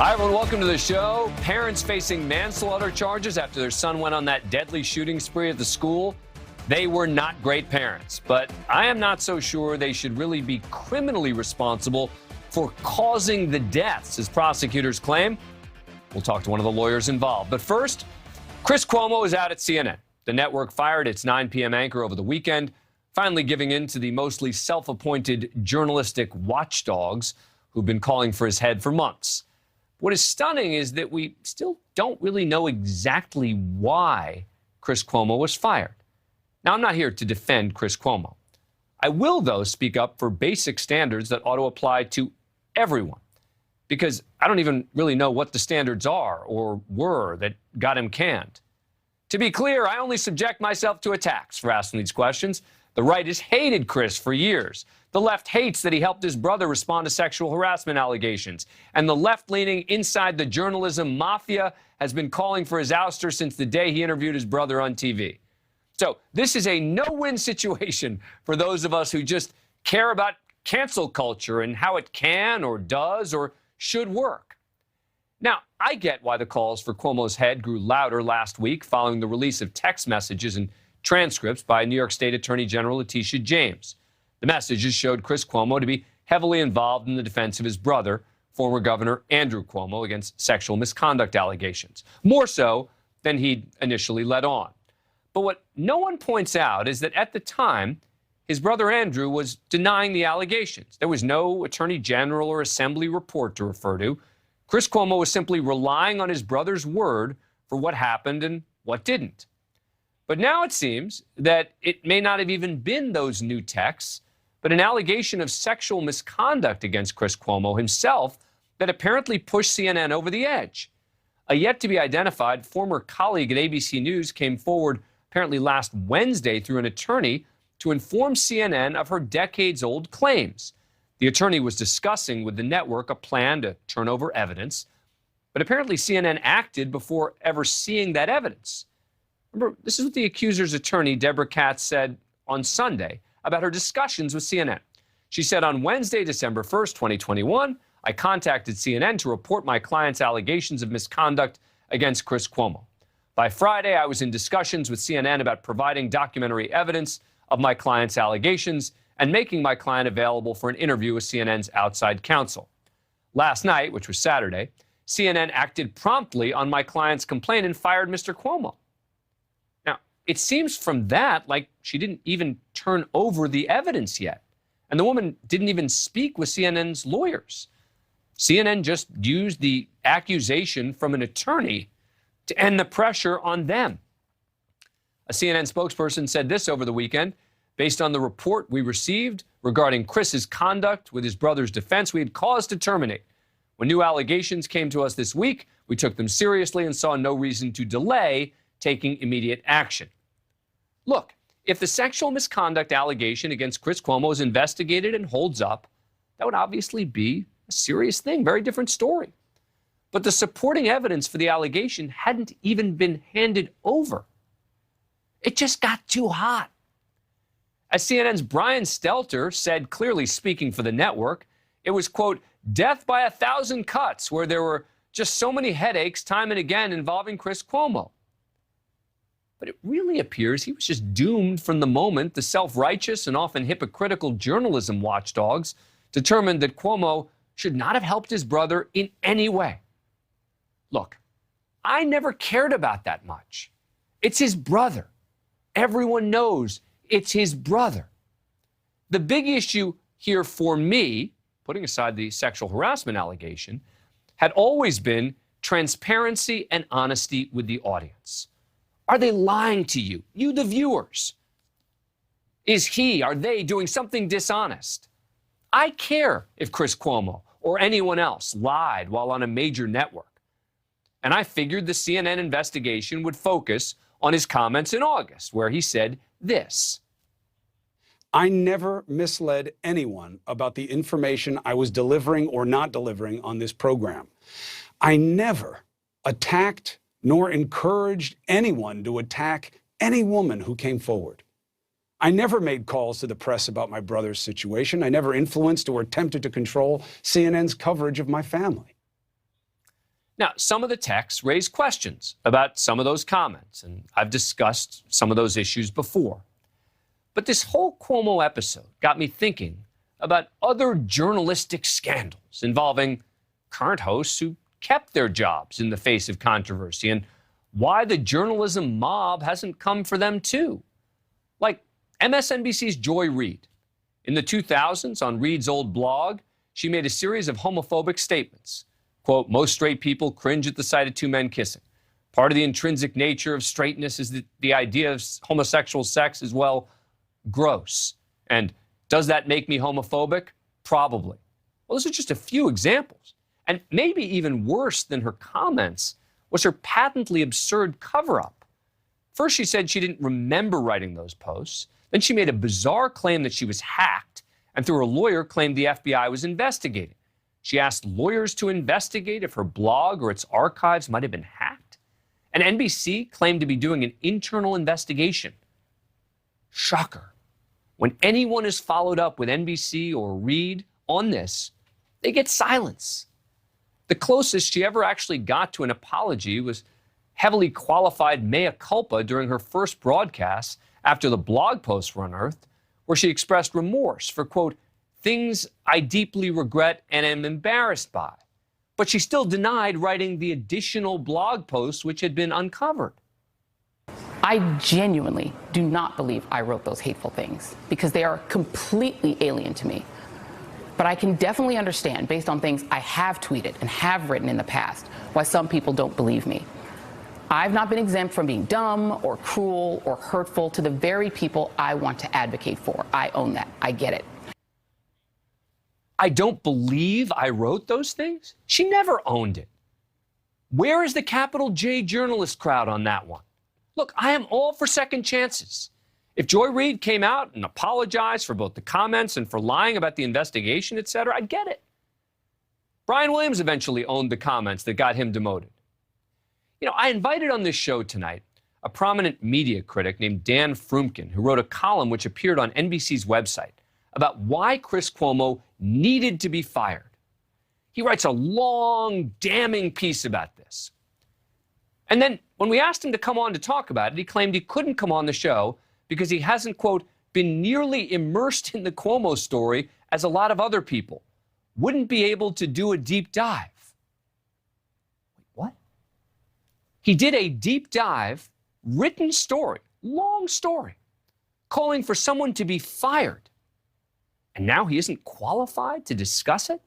Hi, everyone. Welcome to the show. Parents facing manslaughter charges after their son went on that deadly shooting spree at the school. They were not great parents, but I am not so sure they should really be criminally responsible for causing the deaths, as prosecutors claim. We'll talk to one of the lawyers involved. But first, Chris Cuomo is out at CNN. The network fired its 9 p.m. anchor over the weekend, finally giving in to the mostly self-appointed journalistic watchdogs who've been calling for his head for months. What is stunning is that we still don't really know exactly why Chris Cuomo was fired. Now, I'm not here to defend Chris Cuomo. I will, though, speak up for basic standards that ought to apply to everyone, because I don't even really know what the standards are or were that got him canned. To be clear, I only subject myself to attacks for asking these questions. The right has hated Chris for years. The left hates that he helped his brother respond to sexual harassment allegations. And the left-leaning inside the journalism mafia has been calling for his ouster since the day he interviewed his brother on TV. So this is a no-win situation for those of us who just care about cancel culture and how it can or does or should work. Now, I get why the calls for Cuomo's head grew louder last week following the release of text messages and transcripts by New York State Attorney General Letitia James. The messages showed Chris Cuomo to be heavily involved in the defense of his brother, former Governor Andrew Cuomo, against sexual misconduct allegations, more so than he'd initially let on. But what no one points out is that at the time, his brother Andrew was denying the allegations. There was no Attorney General or Assembly report to refer to. Chris Cuomo was simply relying on his brother's word for what happened and what didn't. But now it seems that it may not have even been those new texts, but an allegation of sexual misconduct against Chris Cuomo himself that apparently pushed CNN over the edge. A yet-to-be-identified former colleague at ABC News came forward apparently last Wednesday through an attorney to inform CNN of her decades-old claims. The attorney was discussing with the network a plan to turn over evidence, but apparently CNN acted before ever seeing that evidence. Remember, this is what the accuser's attorney, Deborah Katz, said on Sunday about her discussions with CNN. She said, on Wednesday, December 1st, 2021, I contacted CNN to report my client's allegations of misconduct against Chris Cuomo. By Friday, I was in discussions with CNN about providing documentary evidence of my client's allegations and making my client available for an interview with CNN's outside counsel. Last night, which was Saturday, CNN acted promptly on my client's complaint and fired Mr. Cuomo. It seems from that like she didn't even turn over the evidence yet. And the woman didn't even speak with CNN's lawyers. CNN just used the accusation from an attorney to end the pressure on them. A CNN spokesperson said this over the weekend. Based on the report we received regarding Chris's conduct with his brother's defense, we had cause to terminate. When new allegations came to us this week, we took them seriously and saw no reason to delay taking immediate action. Look, if the sexual misconduct allegation against Chris Cuomo is investigated and holds up, that would obviously be a serious thing, very different story. But the supporting evidence for the allegation hadn't even been handed over. It just got too hot. As CNN's Brian Stelter said, clearly speaking for the network, it was, quote, death by 1,000 cuts, where there were just so many headaches time and again involving Chris Cuomo. But it really appears he was just doomed from the moment the self-righteous and often hypocritical journalism watchdogs determined that Cuomo should not have helped his brother in any way. Look, I never cared about that much. It's his brother. Everyone knows it's his brother. The big issue here for me, putting aside the sexual harassment allegation, had always been transparency and honesty with the audience. Are they lying to you, the viewers? Are they doing something dishonest? I care if Chris Cuomo or anyone else lied while on a major network. And I figured the CNN investigation would focus on his comments in August, where he said this. I never misled anyone about the information I was delivering or not delivering on this program. I never attacked nor encouraged anyone to attack any woman who came forward. I never made calls to the press about my brother's situation. I never influenced or attempted to control CNN's coverage of my family. Now, some of the texts raise questions about some of those comments, and I've discussed some of those issues before. But this whole Cuomo episode got me thinking about other journalistic scandals involving current hosts who kept their jobs in the face of controversy, and why the journalism mob hasn't come for them too. Like MSNBC's Joy Reid. In the 2000s, on Reid's old blog, she made a series of homophobic statements. Quote, most straight people cringe at the sight of two men kissing. Part of the intrinsic nature of straightness is that the idea of homosexual sex is, well, gross. And does that make me homophobic? Probably. Well, those are just a few examples. And maybe even worse than her comments was her patently absurd cover-up. First, she said she didn't remember writing those posts. Then she made a bizarre claim that she was hacked, and through her lawyer claimed the FBI was investigating. She asked lawyers to investigate if her blog or its archives might have been hacked. And NBC claimed to be doing an internal investigation. Shocker. When anyone is followed up with NBC or Reid on this, they get silence. The closest she ever actually got to an apology was heavily qualified mea culpa during her first broadcast after the blog posts were unearthed, where she expressed remorse for, quote, things I deeply regret and am embarrassed by. But she still denied writing the additional blog posts which had been uncovered. I genuinely do not believe I wrote those hateful things because they are completely alien to me. But I can definitely understand, based on things I have tweeted and have written in the past, why some people don't believe me. I've not been exempt from being dumb or cruel or hurtful to the very people I want to advocate for. I own that. I get it. I don't believe I wrote those things? She never owned it. Where is the capital J journalist crowd on that one? Look, I am all for second chances. If Joy Reid came out and apologized for both the comments and for lying about the investigation, etc., I'd get it. Brian Williams eventually owned the comments that got him demoted. You know, I invited on this show tonight a prominent media critic named Dan Frumkin, who wrote a column which appeared on NBC's website about why Chris Cuomo needed to be fired. He writes a long, damning piece about this. And then when we asked him to come on to talk about it, he claimed he couldn't come on the show because he hasn't, quote, been nearly immersed in the Cuomo story as a lot of other people. Wouldn't be able to do a deep dive. What? He did a deep dive, written story, long story, calling for someone to be fired. And now he isn't qualified to discuss it?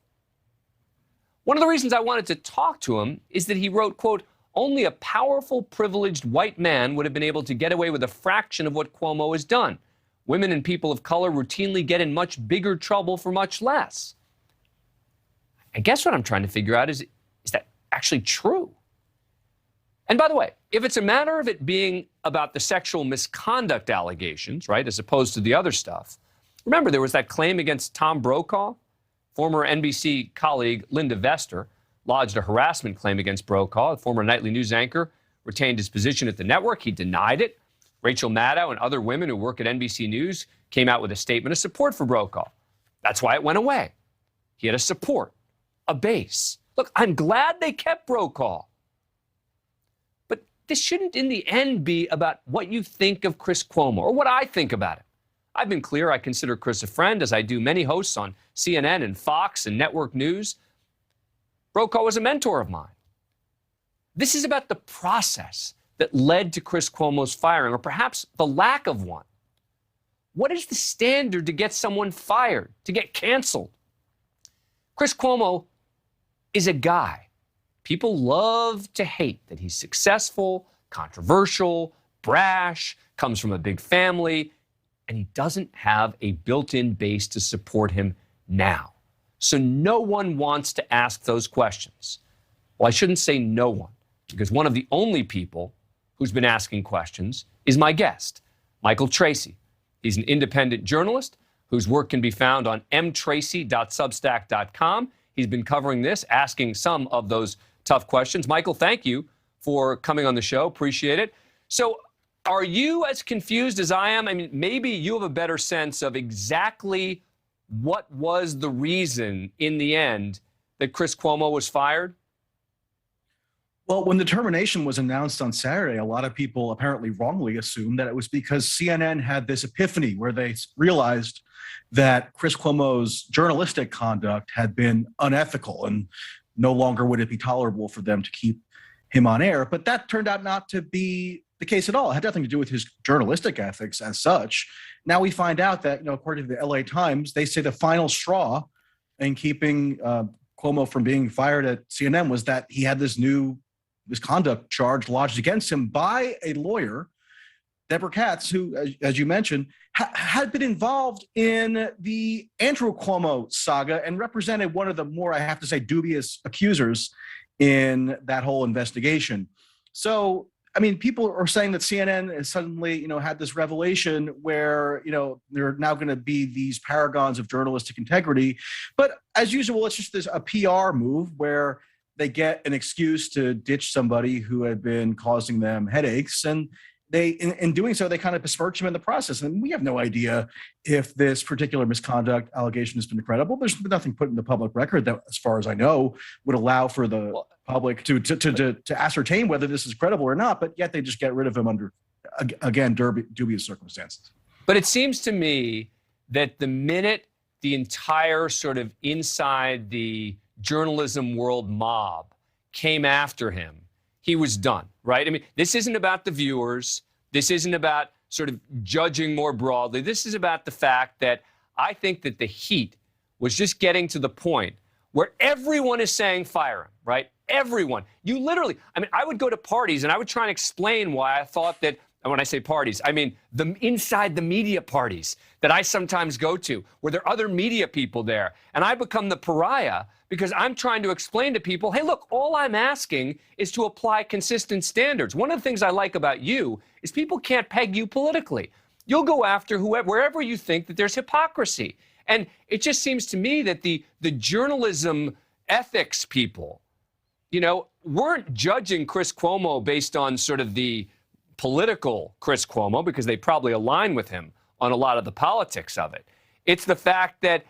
One of the reasons I wanted to talk to him is that he wrote, quote, only a powerful, privileged white man would have been able to get away with a fraction of what Cuomo has done. Women and people of color routinely get in much bigger trouble for much less. I guess what I'm trying to figure out is that actually true? And by the way, if it's a matter of it being about the sexual misconduct allegations, right, as opposed to the other stuff, remember there was that claim against Tom Brokaw. Former NBC colleague Linda Vester lodged a harassment claim against Brokaw. The former nightly news anchor retained his position at the network. He denied it. Rachel Maddow and other women who work at NBC News came out with a statement of support for Brokaw. That's why it went away. He had a support, a base. Look, I'm glad they kept Brokaw. But this shouldn't in the end be about what you think of Chris Cuomo or what I think about him. I've been clear I consider Chris a friend, as I do many hosts on CNN and Fox and network news. Brokaw was a mentor of mine. This is about the process that led to Chris Cuomo's firing, or perhaps the lack of one. What is the standard to get someone fired, to get canceled? Chris Cuomo is a guy people love to hate, that he's successful, controversial, brash, comes from a big family, and he doesn't have a built-in base to support him now. So no one wants to ask those questions. Well, I shouldn't say no one, because one of the only people who's been asking questions is my guest, Michael Tracey. He's an independent journalist whose work can be found on mtracy.substack.com. He's been covering this, asking some of those tough questions. Michael, thank you for coming on the show. Appreciate it. So are you as confused as I am? I mean, maybe you have a better sense of exactly what was the reason in the end that Chris Cuomo was fired? Well, when the termination was announced on Saturday, a lot of people apparently wrongly assumed that it was because CNN had this epiphany where they realized that Chris Cuomo's journalistic conduct had been unethical and no longer would it be tolerable for them to keep him on air. But that turned out not to be the case at all. It had nothing to do with his journalistic ethics as such. Now we find out that, according to the LA Times, they say the final straw in keeping Cuomo from being fired at CNN was that he had this new misconduct charge lodged against him by a lawyer, Deborah Katz, who, as you mentioned, had been involved in the Andrew Cuomo saga and represented one of the more, I have to say, dubious accusers in that whole investigation. So, I mean, people are saying that CNN has suddenly, had this revelation where, there are now going to be these paragons of journalistic integrity. But as usual, it's just a PR move where they get an excuse to ditch somebody who had been causing them headaches. And they, in doing so, they kind of besmirch him in the process. And we have no idea if this particular misconduct allegation has been credible. There's been nothing put in the public record that, as far as I know, would allow for the public to ascertain whether this is credible or not. But yet they just get rid of him under, again, dubious circumstances. But it seems to me that the minute the entire sort of inside the journalism world mob came after him, he was done, right? I mean, this isn't about the viewers. This isn't about sort of judging more broadly. This is about the fact that I think that the heat was just getting to the point where everyone is saying fire him, right? Everyone. You literally, I mean, I would go to parties and I would try and explain why I thought that, and when I say parties, I mean the inside the media parties that I sometimes go to, where there are other media people there, and I become the pariah because I'm trying to explain to people, hey, look, all I'm asking is to apply consistent standards. One of the things I like about you is people can't peg you politically. You'll go after whoever, wherever you think that there's hypocrisy. And it just seems to me that the journalism ethics people, weren't judging Chris Cuomo based on sort of the political Chris Cuomo, because they probably align with him on a lot of the politics of it. It's the fact that,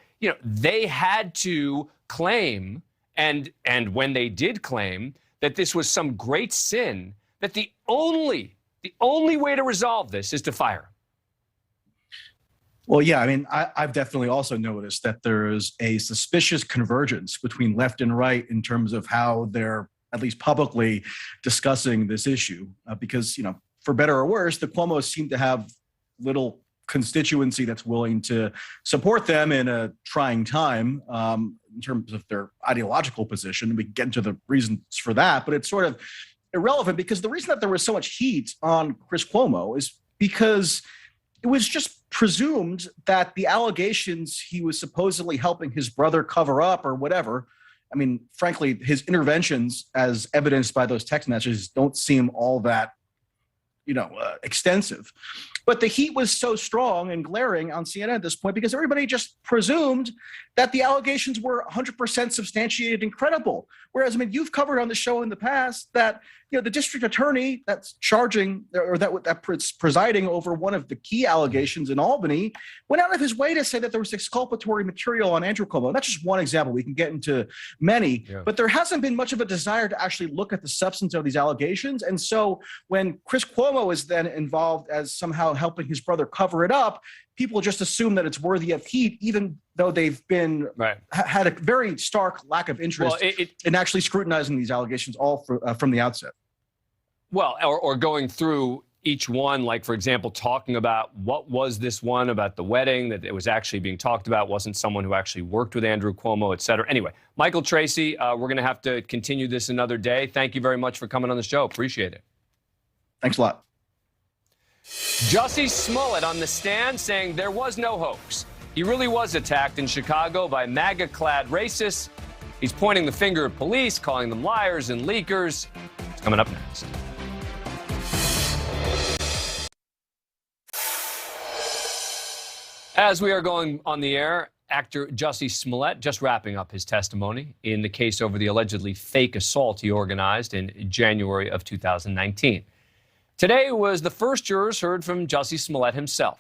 they had to claim, and when they did claim that this was some great sin, that the only way to resolve this is to fire him. Well, yeah, I mean, I've definitely also noticed that there is a suspicious convergence between left and right in terms of how they're at least publicly discussing this issue, because, for better or worse, the Cuomos seem to have little constituency that's willing to support them in a trying time in terms of their ideological position. We can get into the reasons for that, but it's sort of irrelevant because the reason that there was so much heat on Chris Cuomo is because it was just presumed that the allegations he was supposedly helping his brother cover up or whatever, I mean, frankly, his interventions as evidenced by those text messages don't seem all that, extensive. But the heat was so strong and glaring on CNN at this point because everybody just presumed that the allegations were 100% substantiated and credible. Whereas, I mean, you've covered on the show in the past that, the district attorney that's charging or that's presiding over one of the key allegations in Albany went out of his way to say that there was exculpatory material on Andrew Cuomo. That's just one example. We can get into many, but there hasn't been much of a desire to actually look at the substance of these allegations. And so when Chris Cuomo is then involved as somehow helping his brother cover it up, people just assume that it's worthy of heat, even though they've been had a very stark lack of interest in actually scrutinizing these allegations all from the outset. Well, or going through each one, like, for example, talking about what was this one about the wedding that it was actually being talked about, wasn't someone who actually worked with Andrew Cuomo, et cetera. Anyway, Michael Tracey, we're going to have to continue this another day. Thank you very much for coming on the show. Appreciate it. Thanks a lot. Jussie Smollett on the stand saying there was no hoax. He really was attacked in Chicago by MAGA-clad racists. He's pointing the finger at police, calling them liars and leakers. It's coming up next. As we are going on the air, actor Jussie Smollett just wrapping up his testimony in the case over the allegedly fake assault he organized in January of 2019. Today was the first jurors heard from Jussie Smollett himself.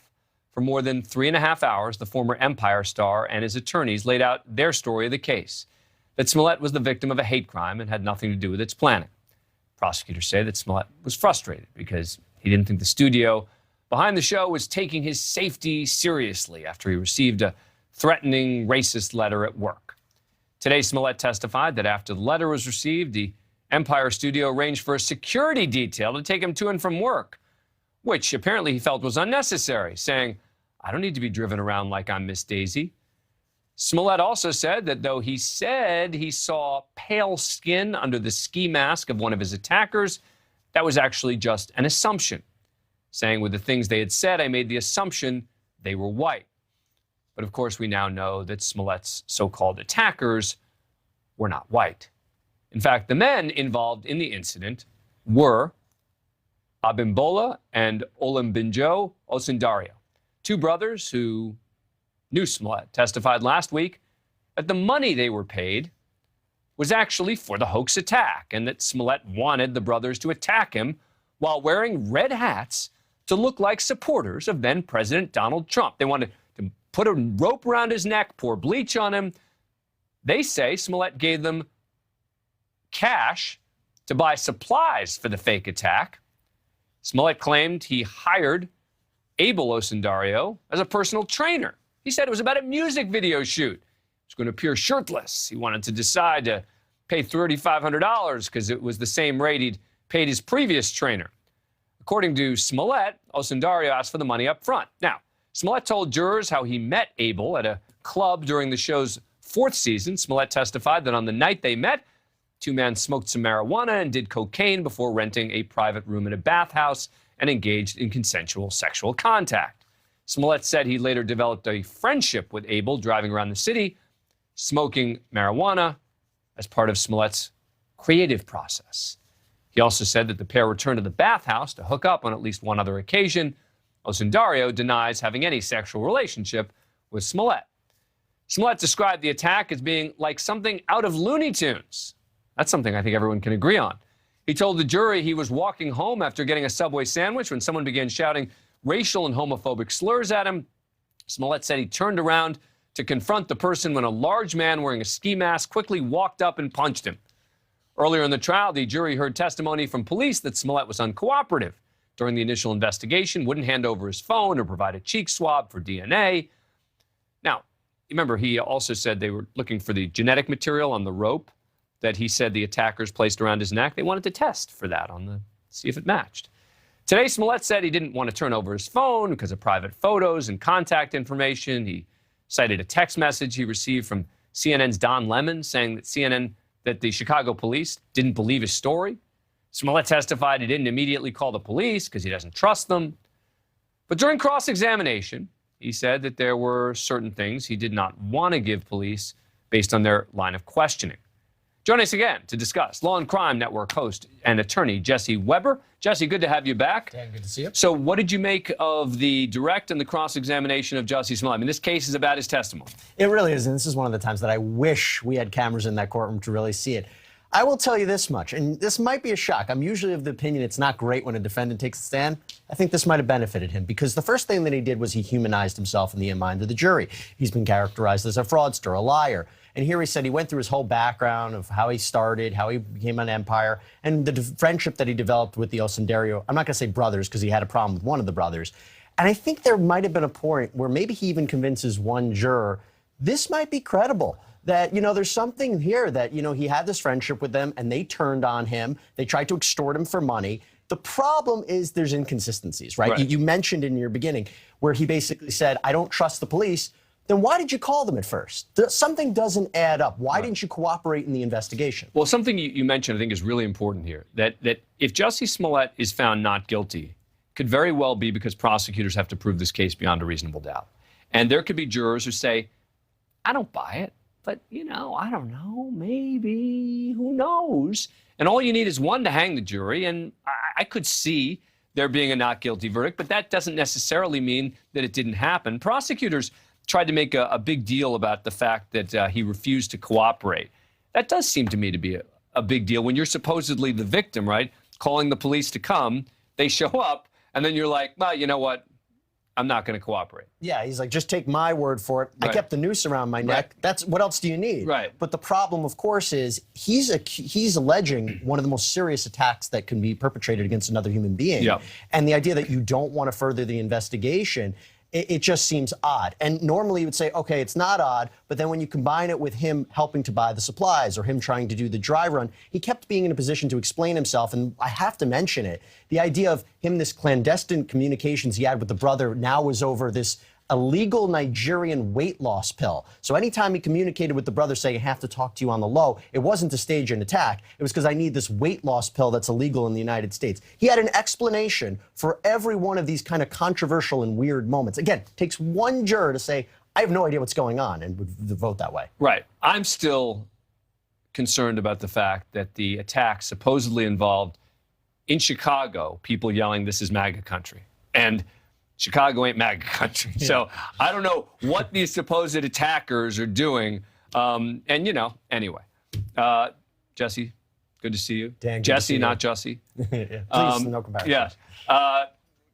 For more than 3.5 hours, the former Empire star and his attorneys laid out their story of the case, that Smollett was the victim of a hate crime and had nothing to do with its planning. Prosecutors say that Smollett was frustrated because he didn't think the studio behind the show was taking his safety seriously after he received a threatening, racist letter at work. Today, Smollett testified that after the letter was received, the Empire studio arranged for a security detail to take him to and from work, which apparently he felt was unnecessary, saying, "I don't need to be driven around like I'm Miss Daisy." Smollett also said that though he said he saw pale skin under the ski mask of one of his attackers, that was actually just an assumption, saying with the things they had said, I made the assumption they were white. But of course, we now know that Smollett's so-called attackers were not white. In fact, the men involved in the incident were Abimbola and Olembinjo Osundario, two brothers who knew Smollett, testified last week that the money they were paid was actually for the hoax attack and that Smollett wanted the brothers to attack him while wearing red hats to look like supporters of then President Donald Trump. They wanted to put a rope around his neck, pour bleach on him. They say Smollett gave them cash to buy supplies for the fake attack. Smollett claimed he hired Abel Osundario as a personal trainer. He said it was about a music video shoot. He was going to appear shirtless. He wanted to decide to pay $3,500 because it was the same rate he'd paid his previous trainer. According to Smollett, Osundario asked for the money up front. Now, Smollett told jurors how he met Abel at a club during the show's fourth season. Smollett testified that on the night they met, two men smoked some marijuana and did cocaine before renting a private room in a bathhouse and engaged in consensual sexual contact. Smollett said he later developed a friendship with Abel driving around the city, smoking marijuana as part of Smollett's creative process. He also said that the pair returned to the bathhouse to hook up on at least one other occasion. Osundario denies having any sexual relationship with Smollett. Smollett described the attack as being like something out of Looney Tunes. That's something I think everyone can agree on. He told the jury he was walking home after getting a Subway sandwich when someone began shouting racial and homophobic slurs at him. Smollett said he turned around to confront the person when a large man wearing a ski mask quickly walked up and punched him. Earlier in the trial, the jury heard testimony from police that Smollett was uncooperative during the initial investigation, wouldn't hand over his phone or provide a cheek swab for DNA. Now, remember, he also said they were looking for the genetic material on the rope that he said the attackers placed around his neck. They wanted to test for that see if it matched. Today, Smollett said he didn't want to turn over his phone because of private photos and contact information. He cited a text message he received from CNN's Don Lemon saying that the Chicago police didn't believe his story. Smollett testified he didn't immediately call the police because he doesn't trust them. But during cross-examination, he said that there were certain things he did not want to give police based on their line of questioning. Join us again to discuss Law and Crime Network host and attorney Jesse Weber. Jesse, good to have you back. Dan, good to see you. So what did you make of the direct and the cross-examination of Jussie Smollett? I mean, this case is about his testimony. It really is, and this is one of the times that I wish we had cameras in that courtroom to really see it. I will tell you this much, and this might be a shock. I'm usually of the opinion it's not great when a defendant takes a stand. I think this might have benefited him because the first thing that he did was he humanized himself in the mind of the jury. He's been characterized as a fraudster, a liar. And here he said he went through his whole background of how he started, how he became an empire, and the friendship that he developed with the Osundario. I'm not going to say brothers because he had a problem with one of the brothers. And I think there might have been a point where maybe he even convinces one juror, this might be credible. That, there's something here that, he had this friendship with them and they turned on him. They tried to extort him for money. The problem is there's inconsistencies, right? You mentioned in your beginning where he basically said, I don't trust the police. Then why did you call them at first? Something doesn't add up. Why didn't you cooperate in the investigation? Well, something you mentioned I think is really important here, that if Jussie Smollett is found not guilty, could very well be because prosecutors have to prove this case beyond a reasonable doubt. And there could be jurors who say, I don't buy it, but, I don't know, maybe, who knows? And all you need is one to hang the jury, and I could see there being a not guilty verdict, but that doesn't necessarily mean that it didn't happen. Prosecutors tried to make a big deal about the fact that he refused to cooperate. That does seem to me to be a big deal when you're supposedly the victim, right? Calling the police to come, they show up, and then you're like, well, you know what? I'm not going to cooperate. Yeah, he's like, just take my word for it. Right. I kept the noose around my neck. That's what else do you need? Right. But the problem, of course, is he's alleging one of the most serious attacks that can be perpetrated against another human being. Yep. And the idea that you don't want to further the investigation, it just seems odd. And normally you would say, okay, it's not odd, but then when you combine it with him helping to buy the supplies or him trying to do the dry run, he kept being in a position to explain himself. And I have to mention it. The idea of him, this clandestine communications he had with the brother now was over this illegal Nigerian weight loss pill. So anytime he communicated with the brother saying, I have to talk to you on the low, it wasn't to stage an attack. It was because I need this weight loss pill that's illegal in the United States. He had an explanation for every one of these kind of controversial and weird moments. Again, it takes one juror to say, I have no idea what's going on, and would vote that way. Right. I'm still concerned about the fact that the attack supposedly involved, in Chicago, people yelling, this is MAGA country. And Chicago ain't MAGA country. Yeah. So I don't know what these supposed attackers are doing. And, anyway. Jussie, good to see you. Dan, Jussie, not Jussie. Yeah. Please, no comparison. Yeah.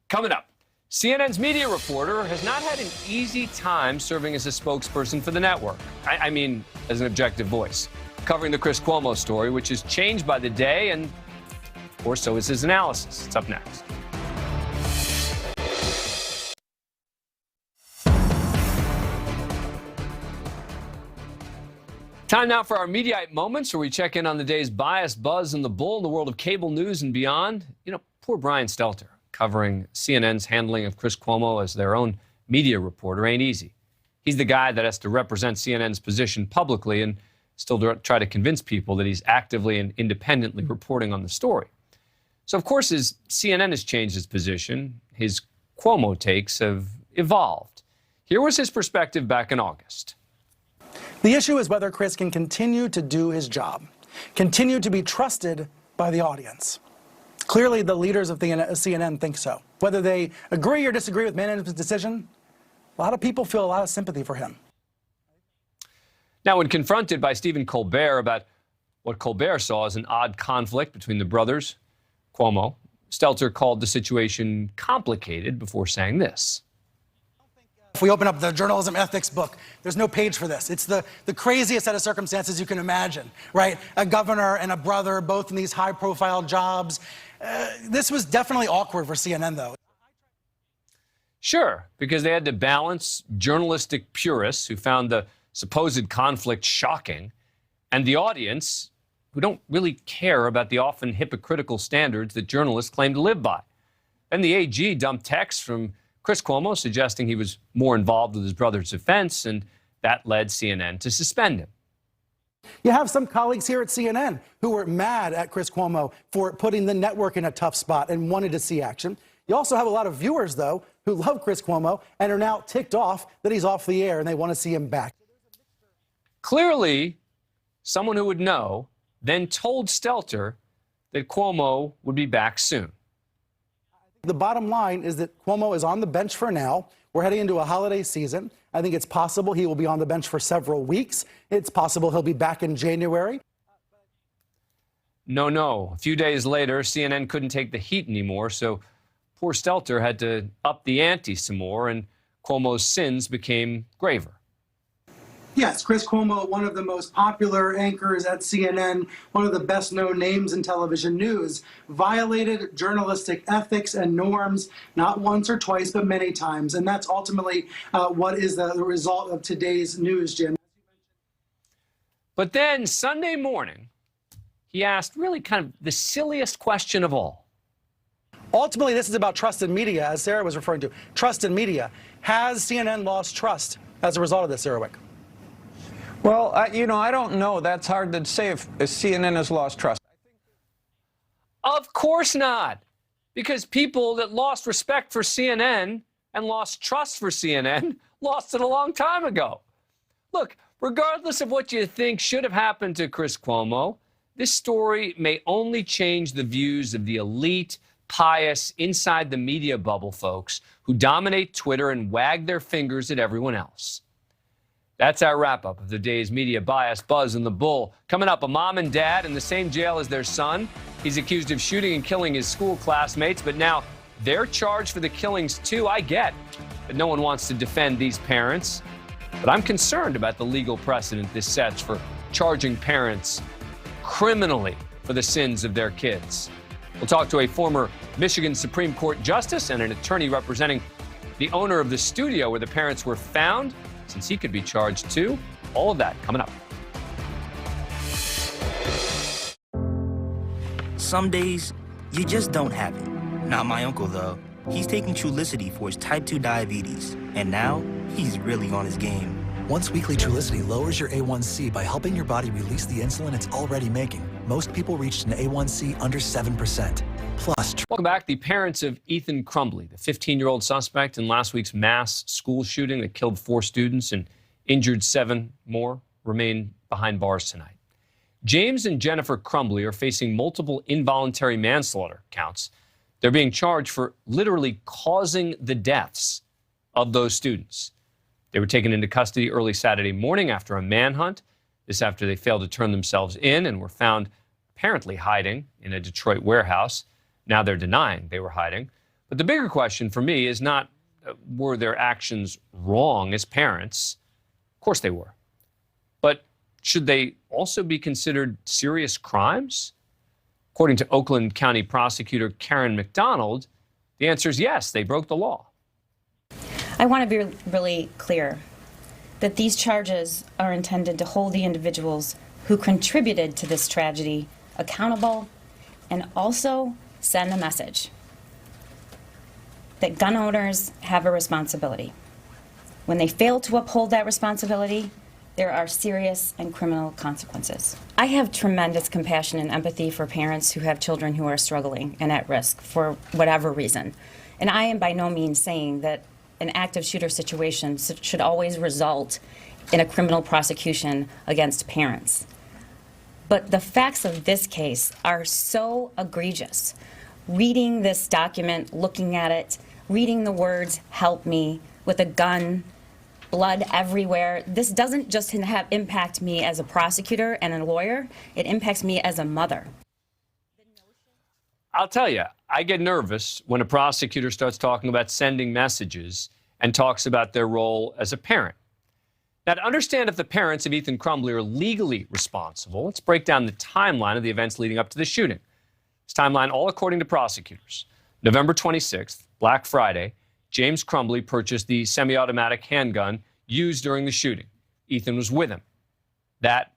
Coming up, CNN's media reporter has not had an easy time serving as a spokesperson for the network. I mean, as an objective voice, covering the Chris Cuomo story, which is changed by the day, and, of course, so is his analysis. It's up next. Time now for our Mediaite Moments, where we check in on the day's bias, buzz, and the bull in the world of cable news and beyond. Poor Brian Stelter, covering CNN's handling of Chris Cuomo as their own media reporter ain't easy. He's the guy that has to represent CNN's position publicly and still try to convince people that he's actively and independently reporting on the story. So, of course, as CNN has changed its position, his Cuomo takes have evolved. Here was his perspective back in August. The issue is whether Chris can continue to do his job, continue to be trusted by the audience. Clearly, the leaders of the CNN think so. Whether they agree or disagree with management's decision, a lot of people feel a lot of sympathy for him. Now, when confronted by Stephen Colbert about what Colbert saw as an odd conflict between the brothers, Cuomo, Stelter called the situation complicated before saying this. If we open up the journalism ethics book, there's no page for this. It's the craziest set of circumstances you can imagine, right? A governor and a brother, both in these high-profile jobs. This was definitely awkward for CNN, though. Sure, because they had to balance journalistic purists who found the supposed conflict shocking and the audience who don't really care about the often hypocritical standards that journalists claim to live by. And the AG dumped texts from Chris Cuomo suggesting he was more involved with his brother's defense, and that led CNN to suspend him. You have some colleagues here at CNN who were mad at Chris Cuomo for putting the network in a tough spot and wanted to see action. You also have a lot of viewers, though, who love Chris Cuomo and are now ticked off that he's off the air and they want to see him back. Clearly, someone who would know then told Stelter that Cuomo would be back soon. The bottom line is that Cuomo is on the bench for now. We're heading into a holiday season. I think it's possible he will be on the bench for several weeks. It's possible he'll be back in January. No. A few days later, CNN couldn't take the heat anymore, so poor Stelter had to up the ante some more, and Cuomo's sins became graver. Yes, Chris Cuomo, one of the most popular anchors at CNN, one of the best-known names in television news, violated journalistic ethics and norms, not once or twice, but many times. And that's ultimately what is the result of today's news, Jim. But then Sunday morning, he asked really kind of the silliest question of all. Ultimately, this is about trust in media, as Sarah was referring to. Trust in media. Has CNN lost trust as a result of this, Sarah Wick? Well, I don't know. That's hard to say if CNN has lost trust. Of course not, because people that lost respect for CNN and lost trust for CNN lost it a long time ago. Look, regardless of what you think should have happened to Chris Cuomo, this story may only change the views of the elite, pious, inside the media bubble folks who dominate Twitter and wag their fingers at everyone else. That's our wrap-up of the day's media bias, buzz, and the bull. Coming up, a mom and dad in the same jail as their son. He's accused of shooting and killing his school classmates, but now they're charged for the killings too. I get that no one wants to defend these parents, but I'm concerned about the legal precedent this sets for charging parents criminally for the sins of their kids. We'll talk to a former Michigan Supreme Court justice and an attorney representing the owner of the studio where the parents were found, since he could be charged too. All of that coming up. Some days, you just don't have it. Not my uncle, though. He's taking Trulicity for his type 2 diabetes, and now he's really on his game. Once weekly Trulicity lowers your A1C by helping your body release the insulin it's already making. Most people reached an A1C under 7%. Plus, welcome back. The parents of Ethan Crumbley, the 15-year-old suspect in last week's mass school shooting that killed 4 students and injured 7 more, remain behind bars tonight. James and Jennifer Crumbley are facing multiple involuntary manslaughter counts. They're being charged for literally causing the deaths of those students. They were taken into custody early Saturday morning after a manhunt. This after they failed to turn themselves in and were found apparently hiding in a Detroit warehouse. Now they're denying they were hiding. But the bigger question for me is not, were their actions wrong as parents? Of course they were. But should they also be considered serious crimes? According to Oakland County Prosecutor Karen McDonald, the answer is yes, they broke the law. I want to be really clear that these charges are intended to hold the individuals who contributed to this tragedy accountable and also send a message that gun owners have a responsibility. When they fail to uphold that responsibility, there are serious and criminal consequences. I have tremendous compassion and empathy for parents who have children who are struggling and at risk for whatever reason. And I am by no means saying that an active shooter situation should always result in a criminal prosecution against parents. But the facts of this case are so egregious. Reading this document, looking at it, reading the words, "help me," with a gun, blood everywhere, this doesn't just impact me as a prosecutor and a lawyer, it impacts me as a mother. I'll tell you, I get nervous when a prosecutor starts talking about sending messages and talks about their role as a parent. Now, to understand if the parents of Ethan Crumbley are legally responsible, let's break down the timeline of the events leading up to the shooting. This timeline, all according to prosecutors. November 26th, Black Friday, James Crumbley purchased the semi-automatic handgun used during the shooting. Ethan was with him. That,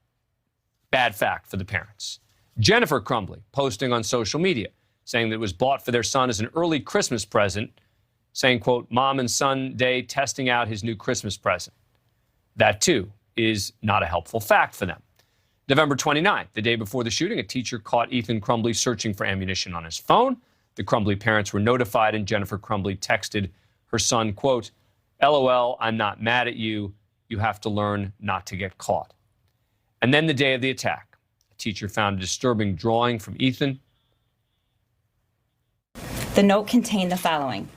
bad fact for the parents. Jennifer Crumbley posting on social media, saying that it was bought for their son as an early Christmas present, saying, quote, "Mom and Son Day testing out his new Christmas present." That, too, is not a helpful fact for them. November 29th, the day before the shooting, a teacher caught Ethan Crumbley searching for ammunition on his phone. The Crumbley parents were notified, and Jennifer Crumbley texted her son, quote, "LOL, I'm not mad at you. You have to learn not to get caught." And then the day of the attack, a teacher found a disturbing drawing from Ethan. The note contained the following: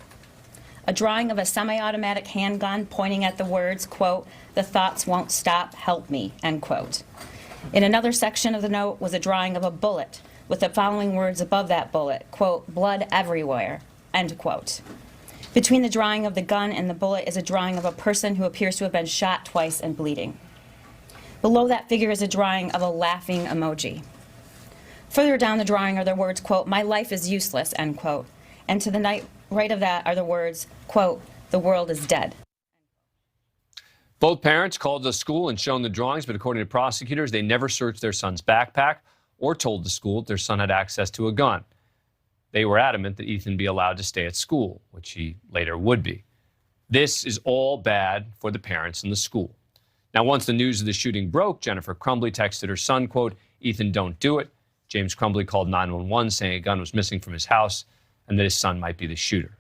a drawing of a semi-automatic handgun pointing at the words, quote, "The thoughts won't stop, help me," end quote. In another section of the note was a drawing of a bullet with the following words above that bullet, quote, "Blood everywhere," end quote. Between the drawing of the gun and the bullet is a drawing of a person who appears to have been shot twice and bleeding. Below that figure is a drawing of a laughing emoji. Further down the drawing are the words, quote, "My life is useless," end quote. And to the right of that are the words, quote, "The world is dead." Both parents called the school and shown the drawings, but according to prosecutors, they never searched their son's backpack or told the school that their son had access to a gun. They were adamant that Ethan be allowed to stay at school, which he later would be. This is all bad for the parents and the school. Now, once the news of the shooting broke, Jennifer Crumbley texted her son, quote, "Ethan, don't do it." James Crumbley called 911 saying a gun was missing from his house and that his son might be the shooter.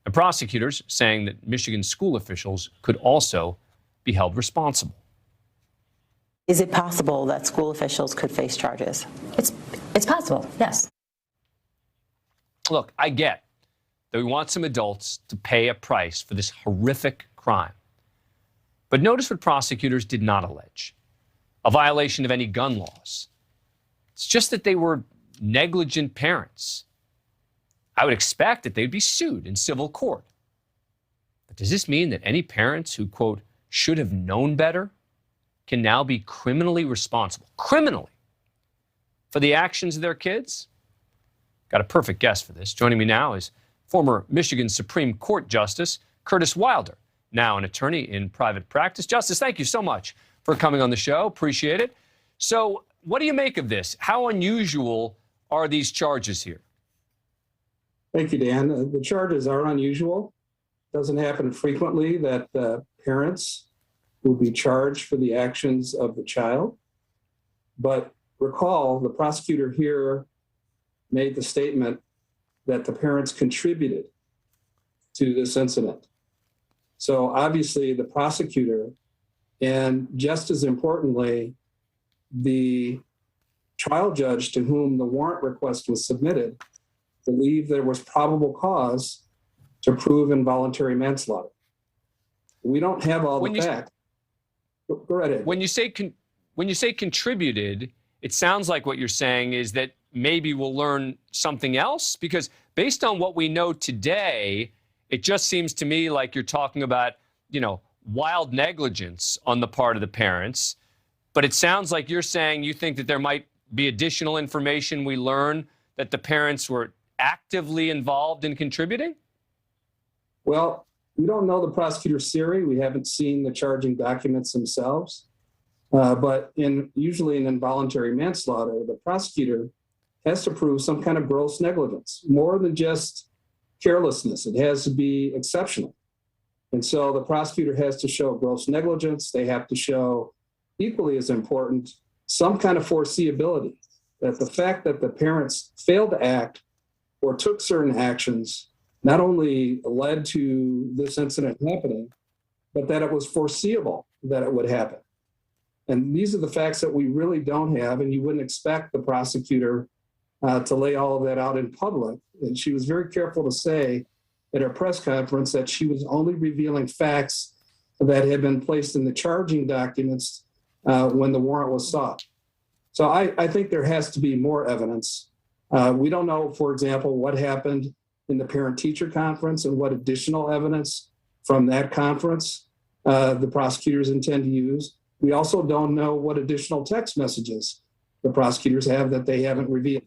The prosecutors saying that Michigan school officials could also be held responsible. Is it possible that school officials could face charges? It's possible, yes. Look, I get that we want some adults to pay a price for this horrific crime. But notice what prosecutors did not allege: a violation of any gun laws. It's just that they were negligent parents. I would expect that they'd be sued in civil court. But does this mean that any parents who, quote, should have known better can now be criminally responsible, criminally, for the actions of their kids? Got a perfect guest for this. Joining me now is former Michigan Supreme Court Justice Curt Wilder, now an attorney in private practice. Justice, thank you so much for coming on the show. Appreciate it. So what do you make of this? How unusual are these charges here? Thank you, Dan. The charges are unusual. It doesn't happen frequently that parents will be charged for the actions of the child. But recall, the prosecutor here made the statement that the parents contributed to this incident. So obviously the prosecutor, and just as importantly, the trial judge to whom the warrant request was submitted, believed there was probable cause to prove involuntary manslaughter. We don't have all the facts. Go right ahead. When you say contributed, it sounds like what you're saying is that maybe we'll learn something else, because based on what we know today, it just seems to me like you're talking about, wild negligence on the part of the parents. But it sounds like you're saying you think that there might be additional information we learn that the parents were actively involved in contributing? Well, we don't know the prosecutor's theory. We haven't seen the charging documents themselves. But usually in involuntary manslaughter, the prosecutor has to prove some kind of gross negligence, more than just carelessness. It has to be exceptional. And so the prosecutor has to show gross negligence. They have to show, equally as important, some kind of foreseeability, that the fact that the parents failed to act or took certain actions not only led to this incident happening, but that it was foreseeable that it would happen. And these are the facts that we really don't have, and you wouldn't expect the prosecutor to lay all of that out in public. And she was very careful to say at her press conference that she was only revealing facts that had been placed in the charging documents when the warrant was sought. So I think there has to be more evidence. We don't know, for example, what happened in the parent-teacher conference and what additional evidence from that conference the prosecutors intend to use. We also don't know what additional text messages the prosecutors have that they haven't revealed.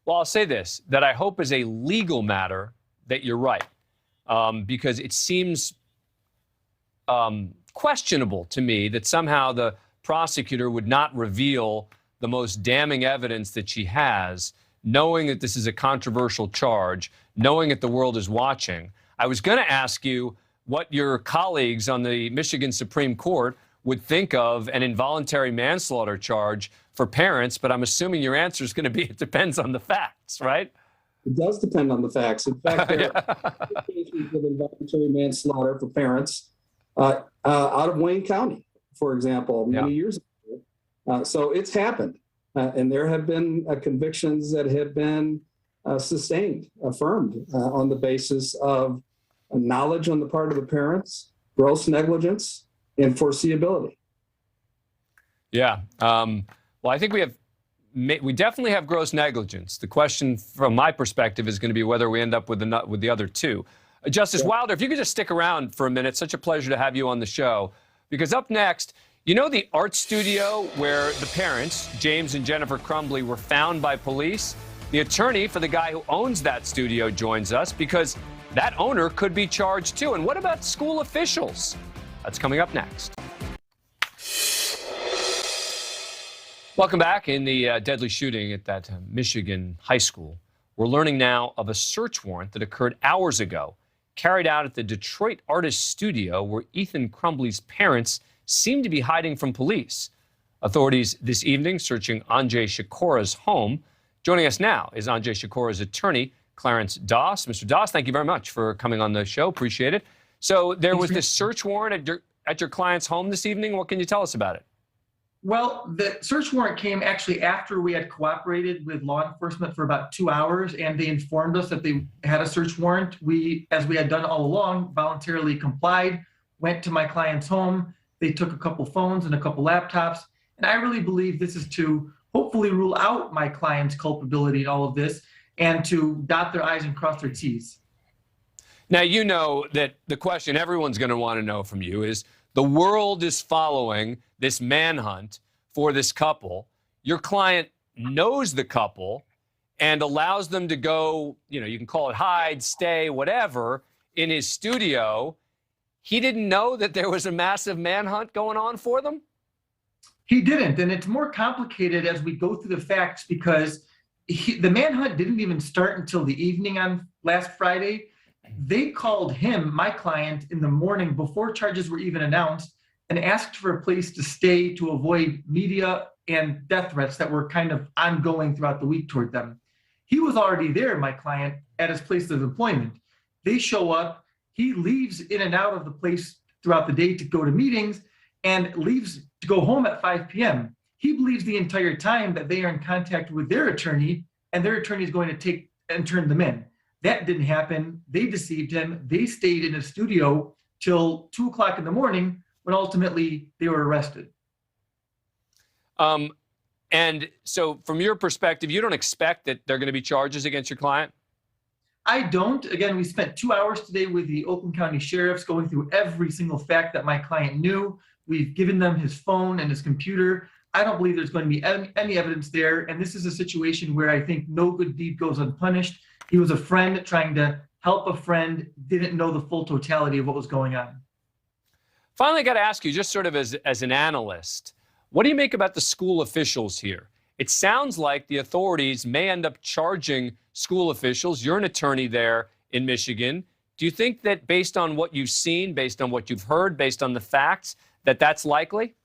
Well, I'll say this, that I hope as a legal matter that you're right, because it seems questionable to me that somehow the prosecutor would not reveal the most damning evidence that she has, knowing that this is a controversial charge, knowing that the world is watching. I was going to ask you what your colleagues on the Michigan Supreme Court would think of an involuntary manslaughter charge for parents, but I'm assuming your answer is going to be it depends on the facts, right? It does depend on the facts. In fact, there are cases of involuntary manslaughter for parents out of Wayne County, for example, many years ago. So it's happened. And there have been convictions that have been sustained, affirmed on the basis of knowledge on the part of the parents, gross negligence, and foreseeability. Yeah. Well, I think we definitely have gross negligence. The question from my perspective is going to be whether we end up with the other two. Justice Wilder, if you could just stick around for a minute, such a pleasure to have you on the show. Because up next, the art studio where the parents, James and Jennifer Crumbley, were found by police? The attorney for the guy who owns that studio joins us because that owner could be charged too. And what about school officials? That's coming up next. Welcome back. In the deadly shooting at that Michigan high school, we're learning now of a search warrant that occurred hours ago, carried out at the Detroit artist studio where Ethan Crumbley's parents seem to be hiding from police. Authorities this evening searching Anjay Shakura's home. Joining us now is Anjay Shakura's attorney, Clarence Doss. Mr. Doss, thank you very much for coming on the show. Appreciate it. So there was this search warrant at your client's home this evening. What can you tell us about it? Well, the search warrant came actually after we had cooperated with law enforcement for about 2 hours, and they informed us that they had a search warrant. We, as we had done all along, voluntarily complied, went to my client's home. They took a couple phones and a couple laptops, and I really believe this is to hopefully rule out my client's culpability in all of this. and to dot their I's and cross their T's. Now, you know that the question everyone's going to want to know from you is the world is following this manhunt for this couple. Your client knows the couple and allows them to go, you can call it hide, stay, whatever, in his studio. He didn't know that there was a massive manhunt going on for them? He didn't, and it's more complicated as we go through the facts because the manhunt didn't even start until the evening on last Friday. They called him, my client, in the morning before charges were even announced and asked for a place to stay to avoid media and death threats that were kind of ongoing throughout the week toward them. He was already there, my client, at his place of employment. They show up, he leaves in and out of the place throughout the day to go to meetings and leaves to go home at 5 p.m. He believes the entire time that they are in contact with their attorney and their attorney is going to take and turn them in. That didn't happen. They deceived him. They stayed in a studio till 2 o'clock in the morning when ultimately they were arrested. And so from your perspective, you don't expect that there are going to be charges against your client? I don't. Again, we spent 2 hours today with the Oakland County sheriffs going through every single fact that my client knew. We've given them his phone and his computer. I don't believe there's going to be any evidence there. And this is a situation where I think no good deed goes unpunished. He was a friend trying to help a friend, didn't know the full totality of what was going on. Finally, I got to ask you, just sort of as an analyst, what do you make about the school officials here? It sounds like the authorities may end up charging school officials. You're an attorney there in Michigan. Do you think that based on what you've seen, based on what you've heard, based on the facts, that that's likely?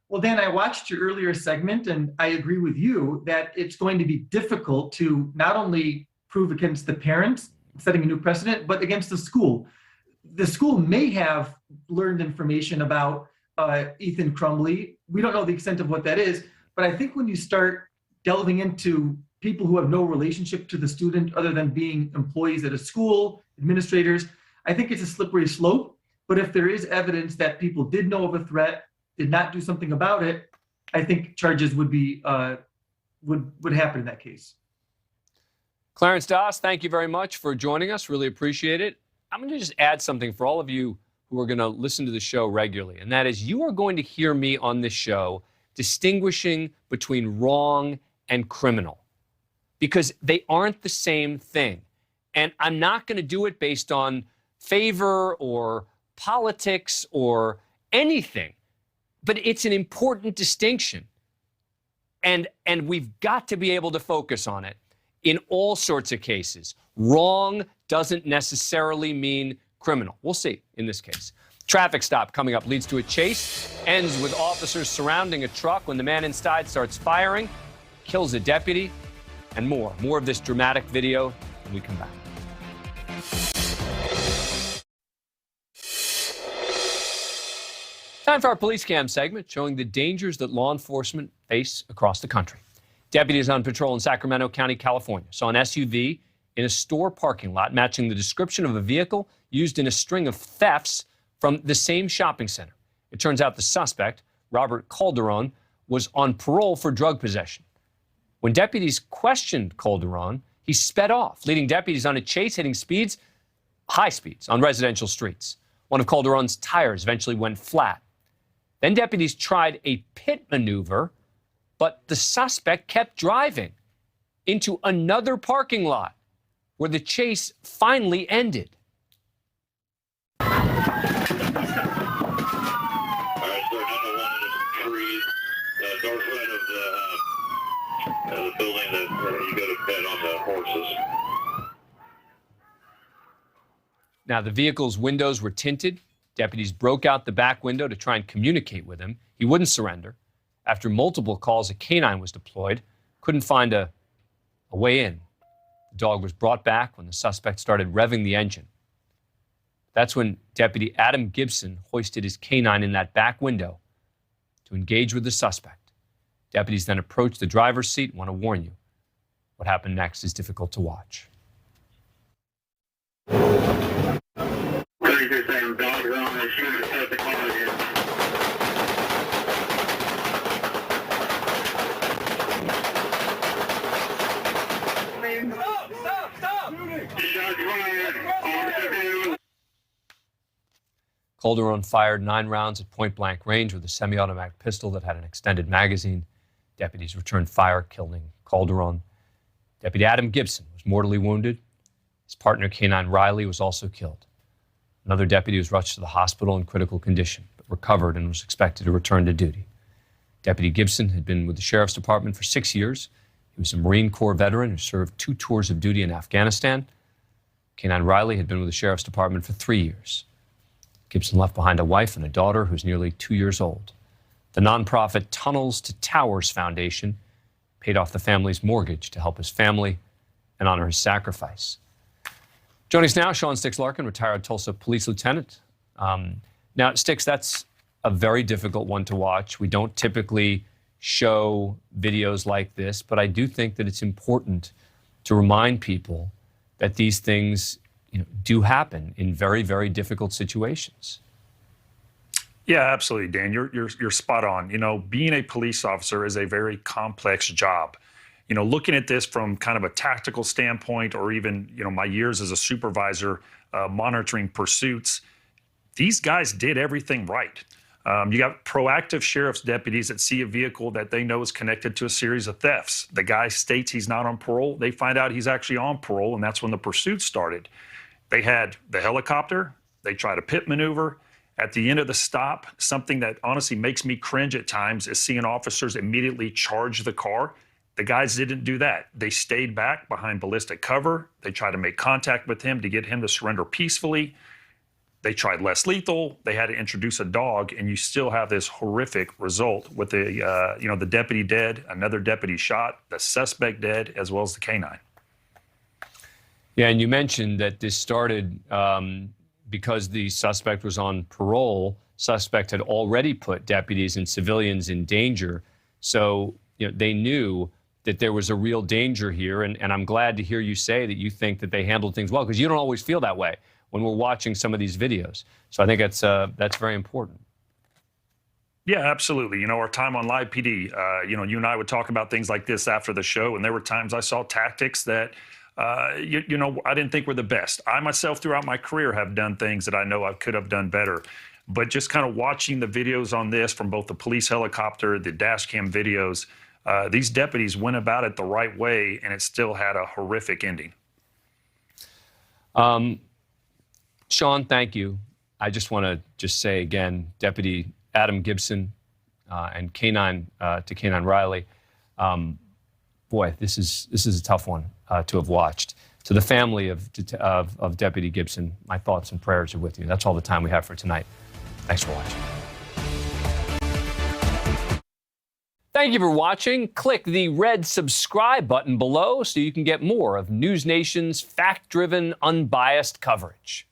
Well, Dan, I watched your earlier segment, and I agree with you that it's going to be difficult to not only prove against the parents, setting a new precedent, but against the school. The school may have learned information about Ethan Crumbley. We don't know the extent of what that is, but I think when you start delving into people who have no relationship to the student other than being employees at a school, administrators, I think it's a slippery slope. But if there is evidence that people did know of a threat, did not do something about it, I think charges would be would happen in that case. Clarence Doss, thank you very much for joining us. Really appreciate it. I'm going to just add something for all of you who are going to listen to the show regularly, and that is you are going to hear me on this show distinguishing between wrong and criminal because they aren't the same thing. And I'm not going to do it based on favor or politics or anything, but it's an important distinction. And we've got to be able to focus on it in all sorts of cases. Wrong doesn't necessarily mean criminal. We'll see in this case. Traffic stop coming up leads to a chase, ends with officers surrounding a truck when the man inside starts firing, kills a deputy, and more. More of this dramatic video when we come back. Time for our police cam segment showing the dangers that law enforcement face across the country. Deputies on patrol in Sacramento County, California, saw an SUV in a store parking lot matching the description of a vehicle used in a string of thefts from the same shopping center. It turns out the suspect, Robert Calderon, was on parole for drug possession. When deputies questioned Calderon, he sped off, leading deputies on a chase, hitting high speeds on residential streets. One of Calderon's tires eventually went flat. Then deputies tried a pit maneuver, but the suspect kept driving into another parking lot where the chase finally ended. The building that you go to bed on the horses. Now, the vehicle's windows were tinted. Deputies broke out the back window to try and communicate with him. He wouldn't surrender. After multiple calls, a canine was deployed. Couldn't find a way in. The dog was brought back when the suspect started revving the engine. That's when Deputy Adam Gibson hoisted his canine in that back window to engage with the suspect. Deputies then approached the driver's seat. I want to warn you, what happened next is difficult to watch. Calderon fired 9 rounds at point-blank range with a semi-automatic pistol that had an extended magazine. Deputies returned fire, killing Calderon. Deputy Adam Gibson was mortally wounded. His partner, K-9 Riley, was also killed. Another deputy was rushed to the hospital in critical condition, but recovered and was expected to return to duty. Deputy Gibson had been with the Sheriff's Department for 6 years. He was a Marine Corps veteran who served 2 tours of duty in Afghanistan. K-9 Riley had been with the Sheriff's Department for 3 years. Gibson left behind a wife and a daughter who's nearly 2 years old. The nonprofit Tunnels to Towers Foundation paid off the family's mortgage to help his family and honor his sacrifice. Joining us now, Sean Stix Larkin, retired Tulsa police lieutenant. Now, Stix, that's a very difficult one to watch. We don't typically show videos like this, but I do think that it's important to remind people that these things do happen in very, very difficult situations. Yeah, absolutely, Dan. You're spot on. Being a police officer is a very complex job. Looking at this from kind of a tactical standpoint, or even, my years as a supervisor monitoring pursuits, these guys did everything right. You got proactive sheriff's deputies that see a vehicle that they know is connected to a series of thefts. The guy states he's not on parole. They find out he's actually on parole, and that's when the pursuit started. They had the helicopter. They tried a pit maneuver. At the end of the stop, something that honestly makes me cringe at times is seeing officers immediately charge the car. The guys didn't do that. They stayed back behind ballistic cover. They tried to make contact with him to get him to surrender peacefully. They tried less lethal. They had to introduce a dog, and you still have this horrific result with the deputy dead, another deputy shot, the suspect dead, as well as the K-9. Yeah, and you mentioned that this started because the suspect was on parole. Suspect had already put deputies and civilians in danger. So they knew that there was a real danger here. And I'm glad to hear you say that you think that they handled things well, because you don't always feel that way when we're watching some of these videos. So I think that's very important. Yeah, absolutely. Our time on Live PD, you and I would talk about things like this after the show, and there were times I saw tactics that I didn't think were the best. I myself, throughout my career, have done things that I know I could have done better. But just kind of watching the videos on this from both the police helicopter, the dash cam videos, these deputies went about it the right way, and it still had a horrific ending. Sean, thank you. I just want to say again, Deputy Adam Gibson and K-9 to K-9 Riley. Boy, this is a tough one to have watched. To the family of Deputy Gibson, my thoughts and prayers are with you. That's all the time we have for tonight. Thanks for watching. Thank you for watching. Click the red subscribe button below so you can get more of NewsNation's fact-driven, unbiased coverage.